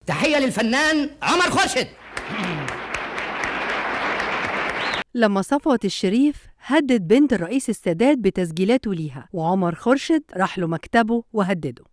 تحية للفنان عمر خورشيد. لما صفوت الشريف هدد بنت الرئيس السادات بتسجيلاته ليها، وعمر خورشيد راح له مكتبه وهدده.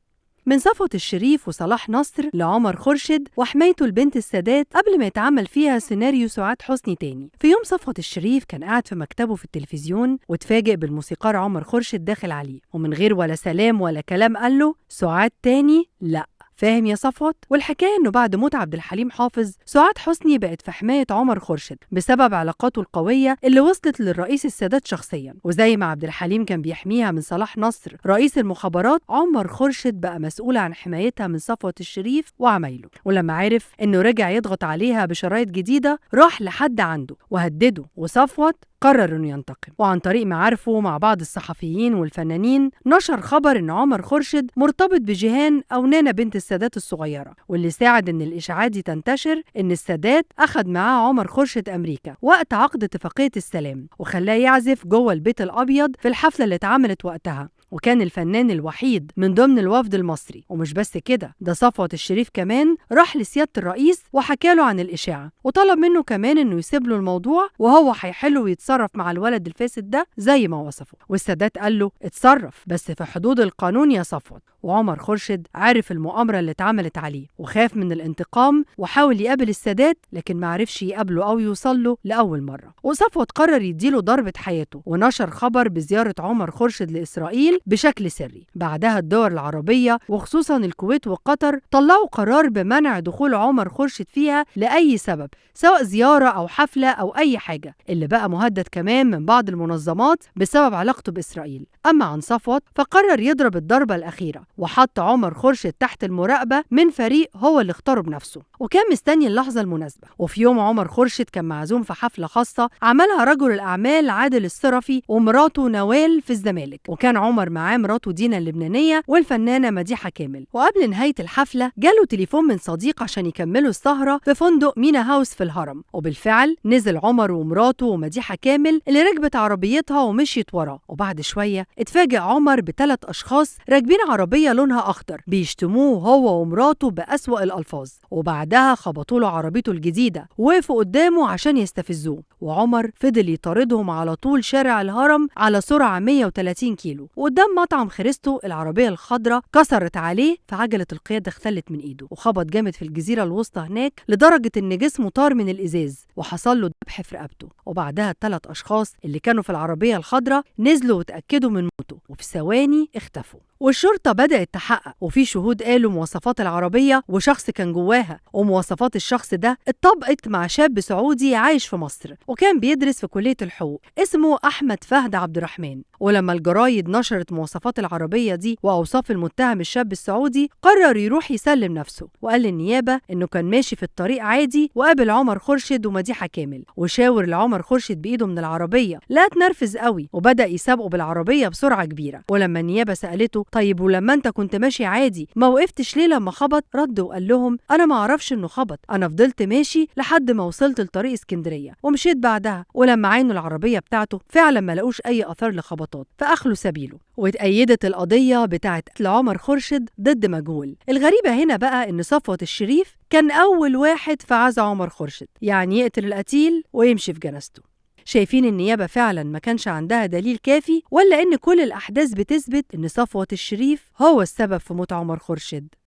من صفوت الشريف وصلاح نصر لعمر خورشيد وحمايته لبنت السادات قبل ما يتعمل فيها سيناريو سعاد حسني تاني. في يوم صفوت الشريف كان قاعد في مكتبه في التلفزيون واتفاجئ بالموسيقار عمر خورشيد داخل عليه، ومن غير ولا سلام ولا كلام قال له: سعاد تاني؟ لا. فاهم يا صفوت؟ والحكاية إنه بعد موت عبد الحليم حافظ، سعاد حسني بقت في حماية عمر خورشيد بسبب علاقاته القوية اللي وصلت للرئيس السادات شخصيا، وزي ما عبد الحليم كان بيحميها من صلاح نصر رئيس المخابرات، عمر خورشيد بقى مسؤول عن حمايتها من صفوت الشريف وعمايله. ولما عرف إنه رجع يضغط عليها بشرايط جديدة، راح لحد عنده وهدده، وصفوت قرر انه ينتقم. وعن طريق معارفه مع بعض الصحفيين والفنانين نشر خبر ان عمر خورشيد مرتبط بجيهان او نانا بنت السادات الصغيره، واللي ساعد ان الاشاعات دي تنتشر ان السادات اخذ معاه عمر خورشيد امريكا وقت عقد اتفاقيه السلام، وخلاه يعزف جوه البيت الابيض في الحفله اللي اتعملت وقتها، وكان الفنان الوحيد من ضمن الوفد المصري. ومش بس كده، ده صفوت الشريف كمان راح لسيادة الرئيس وحكى له عن الإشاعة، وطلب منه كمان إنه يسيب له الموضوع وهو هيحله ويتصرف مع الولد الفاسد ده زي ما وصفه. والسادات قال له: اتصرف بس في حدود القانون يا صفوت. وعمر خورشيد عارف المؤامرة اللي اتعملت عليه وخاف من الانتقام، وحاول يقابل السادات لكن معرفش يقابله أو يوصل له لأول مرة. وصفوت قرر يديله ضربة حياته، ونشر خبر بزيارة عمر خورشيد لإسرائيل بشكل سري. بعدها الدول العربية وخصوصا الكويت وقطر طلعوا قرار بمنع دخول عمر خورشيد فيها لأي سبب، سواء زيارة أو حفلة أو أي حاجة، اللي بقى مهدد كمان من بعض المنظمات بسبب علاقته بإسرائيل. أما عن صفوت فقرر يضرب الضربة الأخيرة، وحط عمر خورشيد تحت المراقبة من فريق هو اللي اختاره بنفسه، وكان مستني اللحظة المناسبة. وفي يوم عمر خورشيد كان معزوم في حفلة خاصة عملها رجل الأعمال عادل الصرفي ومراته نوال في الزمالك، وكان عمر معاه مراته دينا اللبنانية والفنانة مديحة كامل. وقبل نهاية الحفلة جاله تليفون من صديق عشان يكملوا السهرة في فندق مينا هاوس في الهرم، وبالفعل نزل عمر ومراته ومديحة كامل اللي ركبت عربيتها ومشيت وراه. وبعد شوية اتفاجئ عمر ب3 أشخاص راكبين عربية لونها أخضر بيشتموه هو ومراته بأسوأ الألفاظ، وبعدها خبطوا له عربيته الجديدة ووقفوا قدامه عشان يستفزوه. وعمر فضل يطاردهم على طول شارع الهرم على سرعة 130 كيلو، وقدام مطعم خريستو العربية الخضراء كسرت عليه، فعجلة القيادة اختلت من ايده وخبط جامد في الجزيرة الوسطى هناك لدرجة ان جسمه طار من الازاز وحصل له ذبح في رقبته. وبعدها ال3 أشخاص اللي كانوا في العربية الخضراء نزلوا وتأكدوا من موته، وفي ثواني اختفوا. والشرطة بدأت تحقق، وفي شهود قالوا مواصفات العربية وشخص كان جواها، ومواصفات الشخص ده اتطبقت مع شاب سعودي عايش في مصر وكان بيدرس في كلية الحقوق اسمه أحمد فهد عبد الرحمن. ولما الجرايد نشرت مواصفات العربية دي وأوصاف المتهم الشاب السعودي، قرر يروح يسلم نفسه، وقال للنيابة إنه كان ماشي في الطريق عادي وقابل عمر خورشيد ومديحة كامل، وشاور لعمر خورشيد بإيده من العربية، لا اتنرفز قوي وبدأ يسابقه بالعربية بسرعة كبيرة. ولما النيابة سألته: طيب ولما انت كنت ماشي عادي ما وقفتش ليه لما خبط؟ رد وقال لهم: انا ما اعرفش انه خبط، انا فضلت ماشي لحد ما وصلت لطريق اسكندريه ومشيت بعدها، ولما عينوا العربيه بتاعته فعلا ما لقوش اي اثار لخبطات فاخلوا سبيله. واتأيدت القضيه بتاعه قتل عمر خورشيد ضد مجهول. الغريبه هنا بقى ان صفوت الشريف كان اول واحد في عزا عمر خورشيد، يعني يقتل القتيل ويمشي في جنازته. شايفين النيابة فعلا ما كانش عندها دليل كافي، ولا إن كل الأحداث بتثبت إن صفوت الشريف هو السبب في موت عمر خورشيد؟